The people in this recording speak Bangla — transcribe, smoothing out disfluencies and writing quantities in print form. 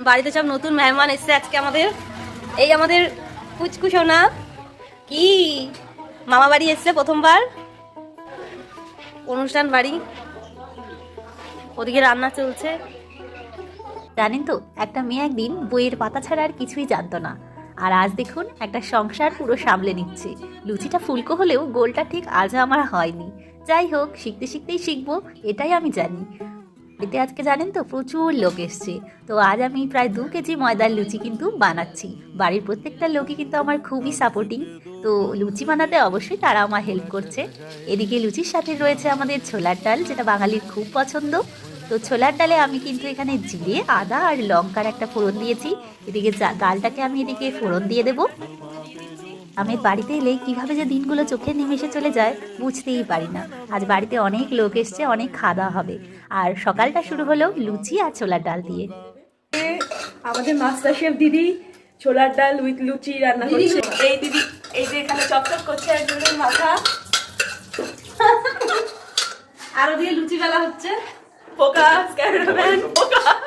বাড়িতে সব নতুন মেহমান এসছে আজকে আমাদের। এই আমাদের কুচকু সোনা কি মামা বাড়ি এসছে প্রথমবার, অনুষ্ঠান বাড়ি, ওদিকে রান্না চলছে। জানেন তো, একটা মেয়ে একদিন বইয়ের পাতা ছাড়া আর কিছুই জানতো না, আর আজ দেখুন একটা সংসার পুরো সামলে নিচ্ছে। লুচিটা ফুলকো হলেও গোলটা ঠিক আজ আমার হয়নি। যাই হোক, শিখতে শিখতেই শিখবো, এটাই আমি জানি। এতে আজকে জানেন তো প্রচুর লোক এসছে, তো আজ আমি প্রায় 2 কেজি ময়দার লুচি কিন্তু বানাচ্ছি। বাড়ির প্রত্যেকটা লোকই কিন্তু আমার খুবই সাপোর্টিং, তো লুচি বানাতে অবশ্যই তারা আমার হেল্প করছে। এদিকে লুচির সাথে রয়েছে আমাদের ছোলার ডাল, যেটা বাঙালির খুব পছন্দ। তো ছোলার ডালে আমি কিন্তু এখানে জিরে, আদা আর লঙ্কার একটা ফোড়ন দিয়েছি। এদিকে ডালটাকে আমি এদিকে ফোড়ন দিয়ে দেবো। আমি বাড়িতে এলে কিভাবে যে দিনগুলো চোখের নিমেষে চলে যায় বুঝতেই পারি না। আজ বাড়িতে অনেক লোক এসছে, অনেক খাওয়া দাওয়া হবে, আর সকালটা শুরু হলো লুচি আর ছোলার ডাল দিয়ে। আমাদের মাস্টার শেফ দিদি ছোলার ডাল উইথ লুচি রান্না করছে। এই দিদি এই যে এখানে চপচপ করছে একজনের মাথা, আরো দিয়ে লুচি বেলা হচ্ছে। Focus cameraman focus.